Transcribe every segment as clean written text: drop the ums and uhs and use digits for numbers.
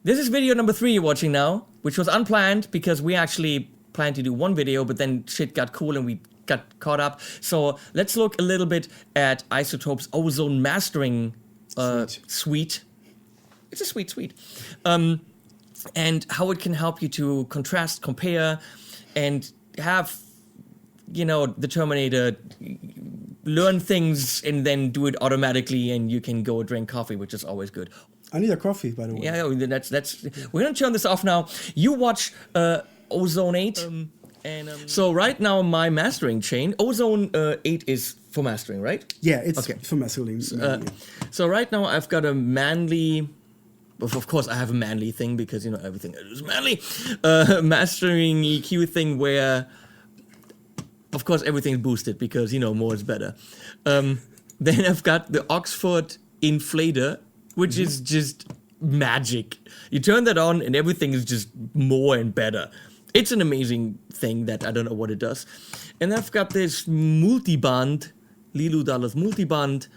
This is video number 3 you're watching now, which was unplanned because we actually planned to do one video, but then shit got cool and we got caught up. So let's look a little bit at iZotope's Ozone Mastering Suite. It's a suite. And how it can help you to contrast, compare, and have, you know, the Terminator learn things and then do it automatically, and you can go drink coffee, which is always good. I need a coffee, by the way. Yeah, that's. We're gonna turn this off now. You watch Ozone 8. So right now my mastering chain, Ozone 8 is for mastering, right? Yeah, it's for mastering. So right now I've got a manly. Of course, I have a manly thing because, you know, everything is manly. Mastering EQ thing where, of course, everything's boosted because, you know, more is better. Then I've got the Oxford inflator, which is just magic. You turn that on and everything is just more and better. It's an amazing thing that I don't know what it does. And I've got this multiband, Lilu Dallas multiband.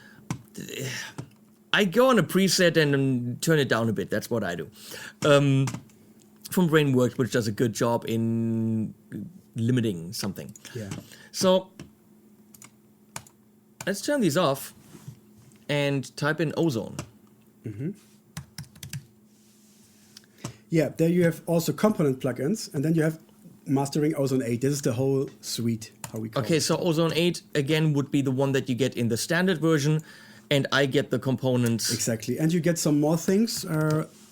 I go on a preset and turn it down a bit. That's what I do. From Brainworks, which does a good job in limiting something. Yeah. So let's turn these off and type in Ozone. Yeah, there you have also component plugins, and then you have mastering Ozone 8. This is the whole suite, how we call it. Okay, so Ozone 8, again, would be the one that you get in the standard version, and I get the components. Exactly, and you get some more things.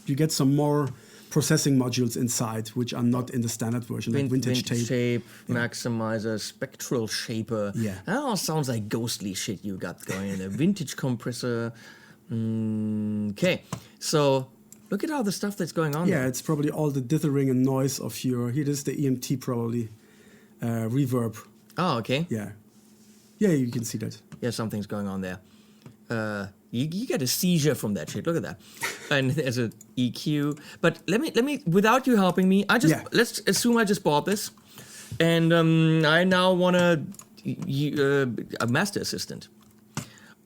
You get some more processing modules inside, which are not in the standard version, like vintage shape, maximizer, spectral shaper. Yeah. That all sounds like ghostly shit you got going in there. Vintage compressor. Okay, so look at all the stuff that's going on. Yeah, there. it's probably all the dithering and noise of your. Here it is, the EMT probably, reverb. Oh, okay. Yeah, you can see that. Yeah, something's going on there. You get a seizure from that shit. Look at that. And there's a EQ. But let me without you helping me, let's assume I just bought this, and I now want a master assistant.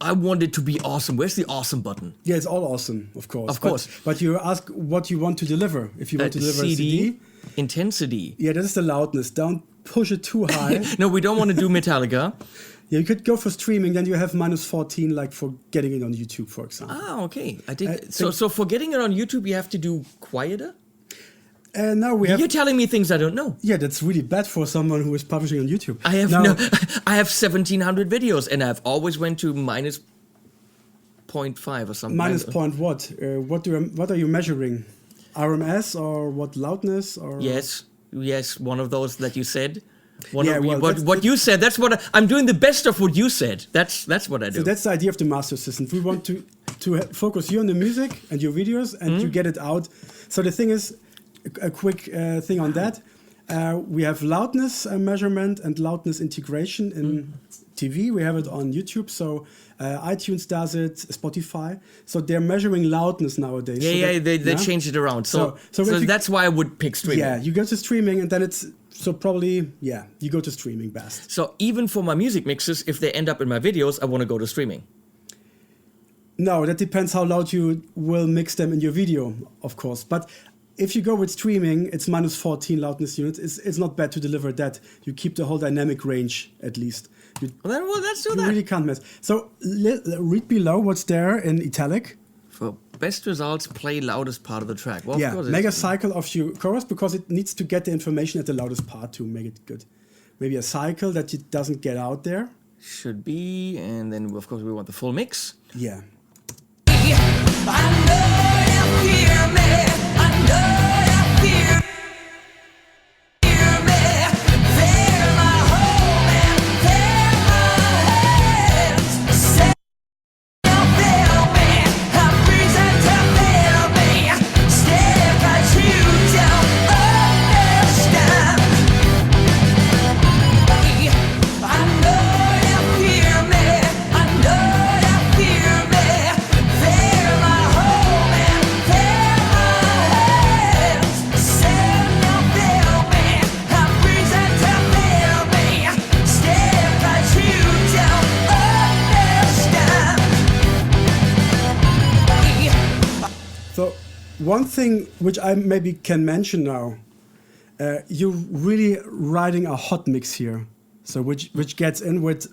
I want it to be awesome. Where's the awesome button? Yeah, it's all awesome, of course. Of course. But you ask what you want to deliver. If you want to deliver a CD. Intensity. Yeah, that is the loudness. Don't push it too high. No, we don't want to do Metallica. Yeah, you could go for streaming, then you have -14, like for getting it on YouTube, for example. Ah, okay. I did. So for getting it on YouTube, you have to do quieter? Now we have. You're telling me things I don't know. Yeah, that's really bad for someone who is publishing on YouTube. I have 1,700 videos, and I've always went to -0.5 or something. Minus point what? What are you measuring? RMS or what loudness or? Yes, one of those that you said. What you said. That's what I'm doing. The best of what you said. That's what I do. So that's the idea of the master assistant. We want to focus you on the music and your videos, and you get it out. So the thing is, a quick thing on that. We have loudness measurement and loudness integration in TV. We have it on YouTube. So iTunes does it, Spotify. So they're measuring loudness nowadays. They changed it around. So that's why I would pick streaming. Yeah, you go to streaming, and then it's probably you go to streaming best. So even for my music mixes, if they end up in my videos, I want to go to streaming. No, that depends how loud you will mix them in your video, of course. But if you go with streaming, it's -14 loudness units. It's not bad to deliver that. You keep the whole dynamic range at least. Well, let's do that. You really can't mess. So read below what's there in italic. For best results, play loudest part of the track. Well, yeah, make a cycle of your chorus because it needs to get the information at the loudest part to make it good. Maybe a cycle that it doesn't get out there. Should be, and then of course we want the full mix. Yeah. I know you hear me. I know you hear me. They're my home and they're my hands. Say you feel me. Have reason to feel me. Stay 'cause you don't understand. I know you hear me. I know you hear me. They're my home and one thing which I maybe can mention now, you're really riding a hot mix here, so which gets in with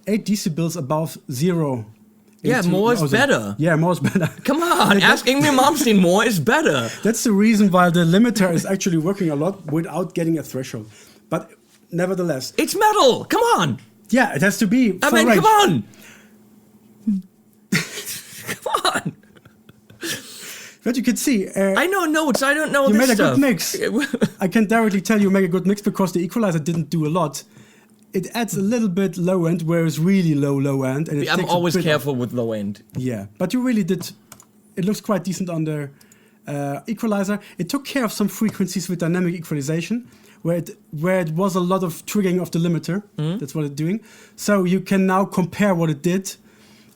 8 decibels above zero. Yeah, more is better. Yeah, more is better. Come on, asking me Malmsteen more is better. That's the reason why the limiter is actually working a lot without getting a threshold. But nevertheless, It's metal. Come on. yeah, it has to be. I full mean, range. come on. Come on. But you can see, I know notes. I don't know you this made a stuff. good mix. I can directly tell you make a good mix because the equalizer didn't do a lot. It adds a little bit low end, whereas really low end. And it I'm takes a always bit careful with low end. Yeah, but you really did. It looks quite decent on the equalizer. It took care of some frequencies with dynamic equalization, where it was a lot of triggering of the limiter. That's what it's doing. So you can now compare what it did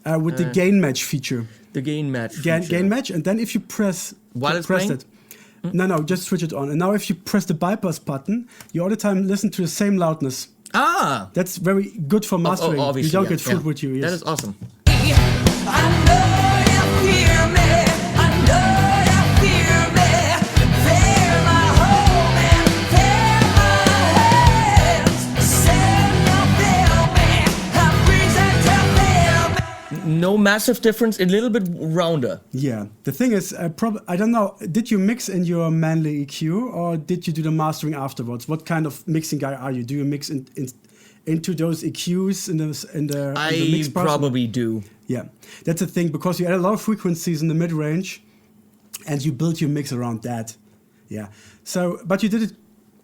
with the gain match feature. The gain match. Gain match, and then if you press While it's press playing? it. No, just switch it on. And now if you press the bypass button, you all the time listen to the same loudness. Ah. That's very good for mastering. Obviously, you don't yeah, get fooled yeah. with your ears. That is awesome. I know you fear me. I know you fear me. Fear my home and fear my hands. Say you feel me. Have reason to feel me. No massive difference. A little bit rounder. Yeah, the thing is, I don't know. Did you mix in your Manley EQ or did you do the mastering afterwards? What kind of mixing guy are you? Do you mix into those EQs in the mix I part? probably do. Yeah, that's the thing because you add a lot of frequencies in the mid range, and you build your mix around that. Yeah. So, but you did it.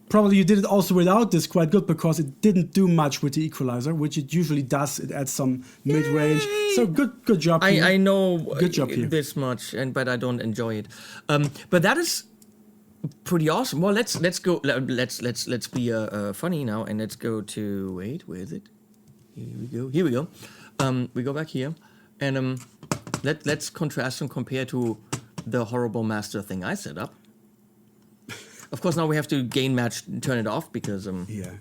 Probably you did it also without this quite good because it didn't do much with the equalizer, which it usually does. It adds some mid range. So good job. here. I know Good job here. this much, but I don't enjoy it. But that is pretty awesome. Well, let's go. Let's be funny now, and let's go to wait. Where is it? Here we go. We go back here, and let's contrast and compare to the horrible master thing I set up. Of course, now we have to gain match, turn it off because Yeah.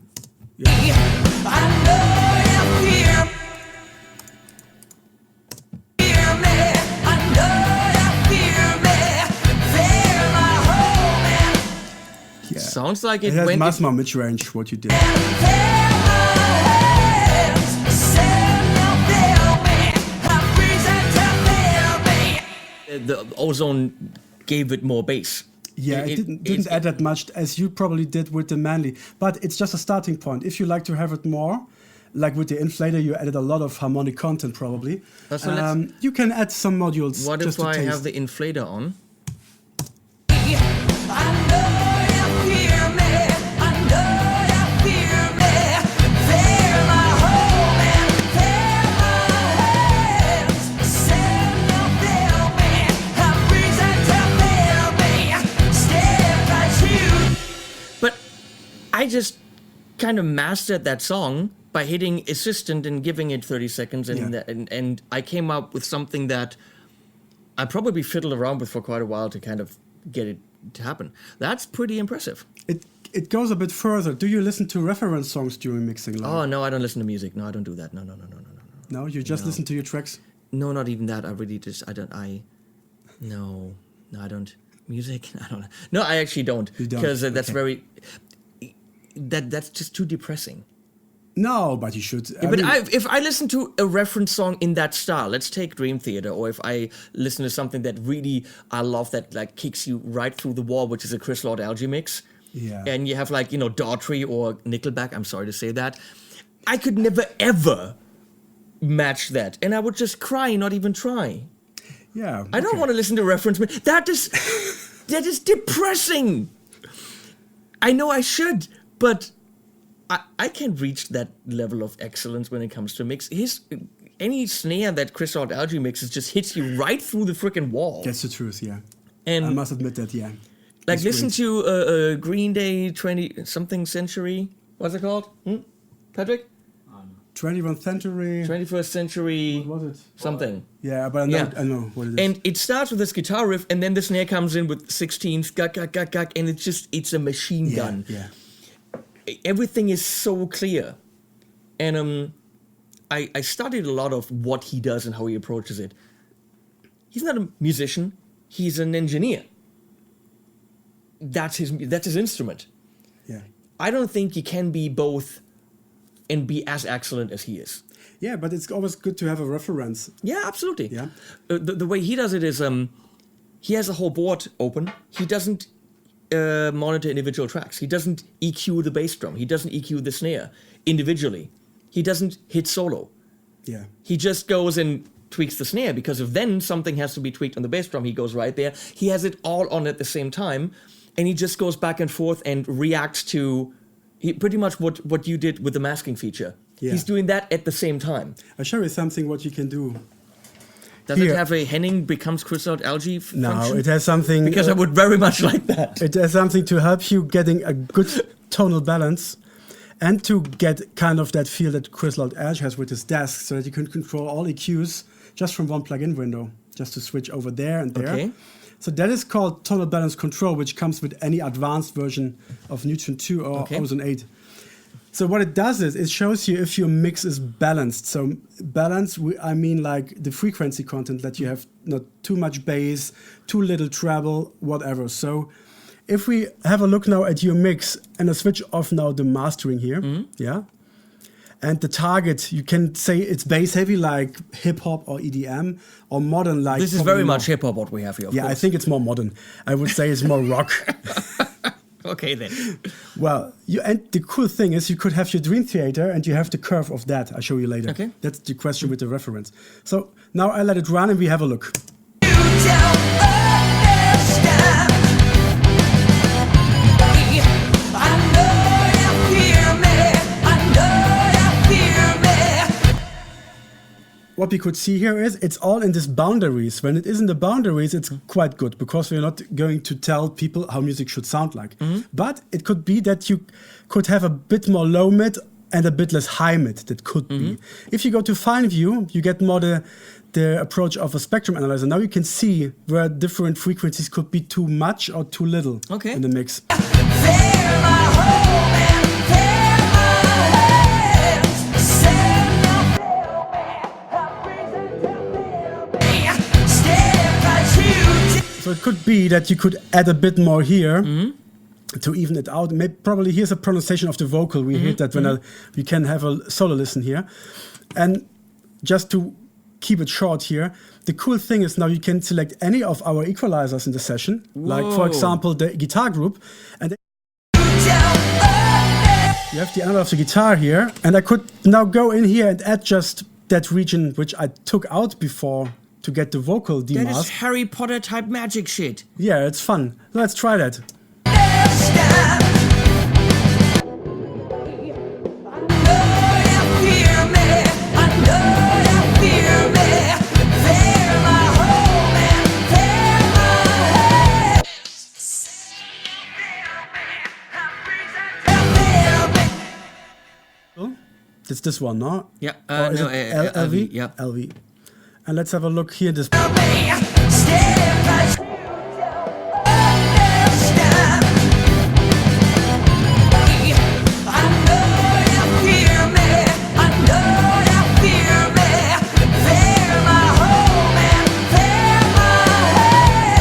I know you fear me. I know you fear me. Fear my home and Yeah. sounds like It it has went. much more mid range what you did. fear my hands. Say you feel me. Have reason to fear me. The Ozone gave it more bass. Yeah, it didn't add that much as you probably did with the Manley, but it's just a starting point. If you like to have it more, like with the inflator, you added a lot of harmonic content probably. So let's- you can add some modules. What just if to I taste. have the inflator on? I know you fear me. I know you fear me. Fear my home and fear my hands. Say you feel me. Have reason to feel me. Stare at you. But I just kind of mastered that song by hitting assistant and giving it 30 seconds, and I came up with something that I probably fiddled around with for quite a while to kind of get it to happen. That's pretty impressive. It goes a bit further. Do you listen to reference songs during mixing? Live? Oh no, I don't listen to music. No, I don't do that. No. No, you just listen to your tracks. No, not even that. I really just No, I don't. Music? I don't. No, I actually don't. You don't? Because that's Okay. that's just too depressing. No, but you should. But if I listen to a reference song in that style, let's take Dream Theater, or if I listen to something that really I love that like kicks you right through the wall, which is a Chris Lord Algae mix, Yeah. and you have like Daughtry or Nickelback. I'm sorry to say that, I could never ever match that, and I would just cry, not even try. Yeah. I don't okay. want to listen to reference. That is depressing. I know I should, but I can't reach that level of excellence when it comes to mix. Any snare that Chris Lord Algae mixes just hits you right through the freaking wall. That's the truth. Yeah. And I must admit that. Yeah. like It's listen great. to Green Day 20-something century. What's it called? Patrick? 21st century. 21st century What was it? something. Yeah, but I know what it is. And it starts with this guitar riff, and then the snare comes in with 16s, gak, and it's a machine yeah, gun. yeah. Everything is so clear. And I studied a lot of what he does and how he approaches it. He's not a musician, he's an engineer. that's his instrument. Yeah. I don't think you can be both and be as excellent as he is. Yeah, but it's always good to have a reference. Yeah, absolutely. Yeah. The way he does it is he has a whole board open. He doesn't monitor individual tracks. He doesn't EQ the bass drum. He doesn't EQ the snare individually. He doesn't hit solo. Yeah. He just goes and tweaks the snare, because if then something has to be tweaked on the bass drum, he goes right there. He has it all on at the same time, and he just goes back and forth and reacts to pretty much what you did with the masking feature. Yeah. He's doing that at the same time. I'll show you something what you can do. Does Here. it have a Henning becomes crystal algae No, function? it has something. Because I would very much like that. It has something to help you getting a good tonal balance, and to get kind of that feel that Chris Lord Edge has with his desk, so that you can control all EQs just from one plugin window, just to switch over there and there. Okay. So that is called tonal balance control, which comes with any advanced version of Neutron 2 or Okay. Ozone 8. So what it does is it shows you if your mix is balanced. So balance, I mean like the frequency content, that you have not too much bass, too little treble, whatever. So if we have a look now at your mix, and I switch off now the mastering here, yeah, and the target, you can say it's bass heavy like hip hop or EDM, or modern like. This is probably very more- much hip hop what we have here. Of Yeah, I course. think it's more modern. I would say it's more rock. Okay then. Well, and the cool thing is you could have your Dream Theater and you have the curve of that. I'll show you later. Okay. That's the question with the reference. So now I let it run and we have a look. You don't understand me. I know you fear me. I know you fear me. What we could see here is it's all in these boundaries. When it is in the boundaries, it's quite good, because we're not going to tell people how music should sound like. But it could be that you could have a bit more low mid and a bit less high mid. That could be. If you go to fine view, you get more the approach of a spectrum analyzer. Now you can see where different frequencies could be too much or too little Okay. in the mix. They're my home and they're my hands. Send no feel me. Have reason to feel me. Stare at you. So it could be that you could add a bit more here to even it out. Maybe, probably here's a pronunciation of the vocal. We heard that when we can have a solo listen here. And just to keep it short here, the cool thing is now you can select any of our equalizers in the session, like for Whoa. example the guitar group, and Don't understand. you have the analog of the guitar here, and I could now go in here and add just that region which I took out before to get the vocal That is demasked. Harry Potter type magic shit. Yeah, it's fun. Let's try that. Understand. I know you fear me. I know you fear me. They're my home and they're my hands. Feel me. Have reason to feel me. It's this one, no? Yeah. Or is No, it LV. Yeah. LV. And let's have a look here. This. Stare at you. Don't understand me. I know you fear me. I know you fear me. They're my home and they're my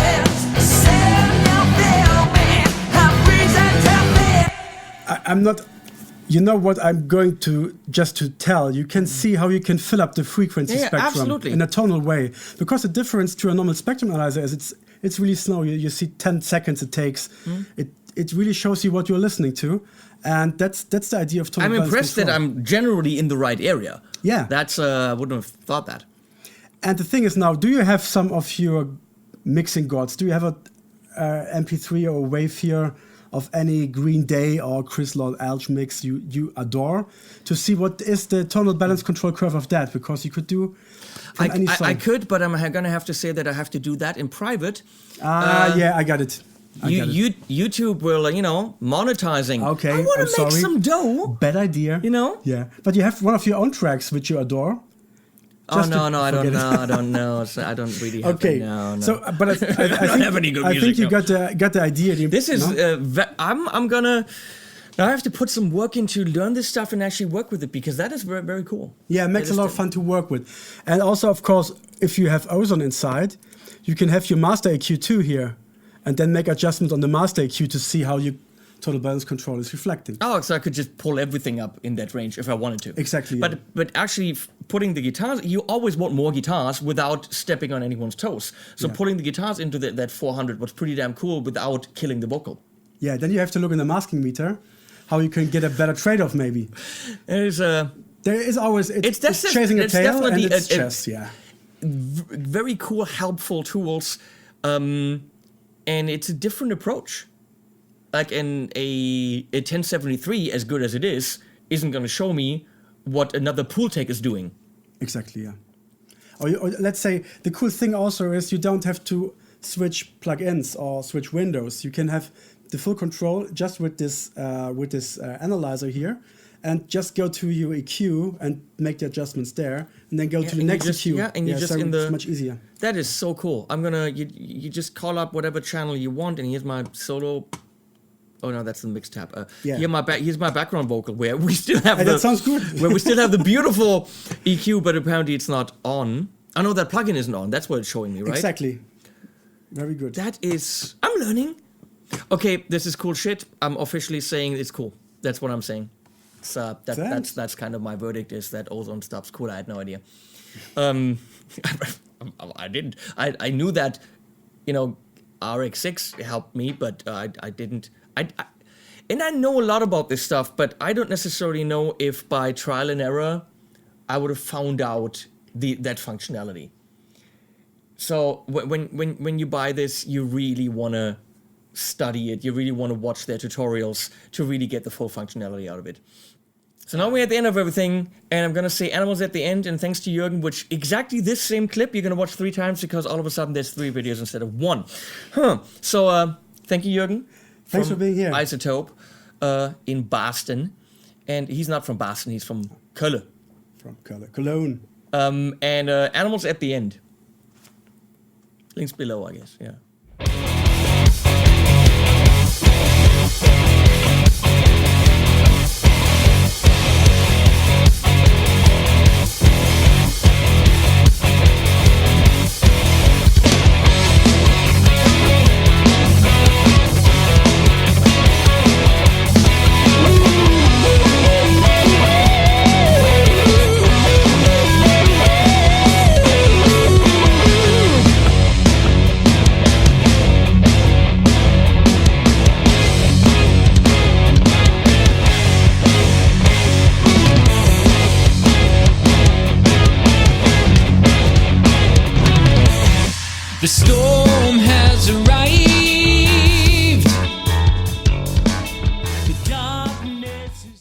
hands. Send no feel me. Have reason to feel. I'm not. You know what I'm going to just to tell. You can see how you can fill up the frequency Yeah, spectrum absolutely. in a tonal way. Because the difference to a normal spectrum analyzer is it's really slow. You see 10 seconds it takes. It really shows you what you're listening to, and that's the idea of tonal I'm balance impressed that control. I'm generally in the right area. Yeah. That's I wouldn't have thought that. And the thing is now, do you have some of your mixing gods? Do you have a MP3 or wave here of any Green Day or Chris Lord Alge mix you adore, to see what is the tonal balance control curve of that? Because you could do from any song. I could, but I'm gonna have to say that I have to do that in private. Yeah, I got it. YouTube will, monetizing. Okay, I want I'm to make sorry. some dough. Bad idea. You know? Yeah, but you have one of your own tracks which you adore. Oh Just to no, I don't forget it. know. I don't know. So I don't really have. Okay, No. so but I think, have any good I think music, you no. got the idea. This is. no? I'm gonna. Now I have to put some work in to learn this stuff and actually work with it, because that is very, very cool. Yeah, it makes a lot of fun to work with. And also, of course, if you have Ozone inside, you can have your master EQ2 here. and then make adjustments on the master EQ to see how your total balance control is reflecting. Oh, so I could just pull everything up in that range if I wanted to. Exactly, yeah. But actually putting the guitars, you always want more guitars without stepping on anyone's toes. So pulling the guitars into that 400 was pretty damn cool without killing the vocal. Yeah, then you have to look in the masking meter, how you can get a better trade-off maybe. There is always, it's chasing a tail and it's chess, yeah. Very cool, helpful tools, and it's a different approach. Like a 1073, as good as it is, isn't going to show me what another pool take is doing. Exactly, yeah. Or let's say the cool thing also is you don't have to switch plugins or switch windows. You can have the full control just with this analyzer here, and just go to your EQ and make the adjustments there, and then go to the next EQ. Yeah, and you just in the. It's much easier. That is so cool. You just call up whatever channel you want, and here's my solo. Oh no, that's the mix tab. Here's my background vocal where we still have that sounds good. Where we still have the beautiful EQ, but apparently it's not on. I know that plugin isn't on. That's what it's showing me, right? Exactly. Very good. That is. I'm learning. Okay, this is cool shit. I'm officially saying it's cool. That's what I'm saying. So that's kind of my verdict, is that Ozone stuff's cool. I had no idea. I didn't. I knew that, RX6 helped me, but I didn't. And I know a lot about this stuff, but I don't necessarily know if by trial and error I would have found out that functionality. So when you buy this, you really want to study it. You really want to watch their tutorials to really get the full functionality out of it. So now we're at the end of everything, and I'm going to say animals at the end, and thanks to Jürgen, which exactly this same clip you're going to watch 3 times because all of a sudden there's 3 videos instead of 1. So thank you, Jürgen. Thanks for being here. iZotope in Boston. And he's not from Boston, he's from Köln. From Cologne. And animals at the end. Links below, I guess, yeah. The story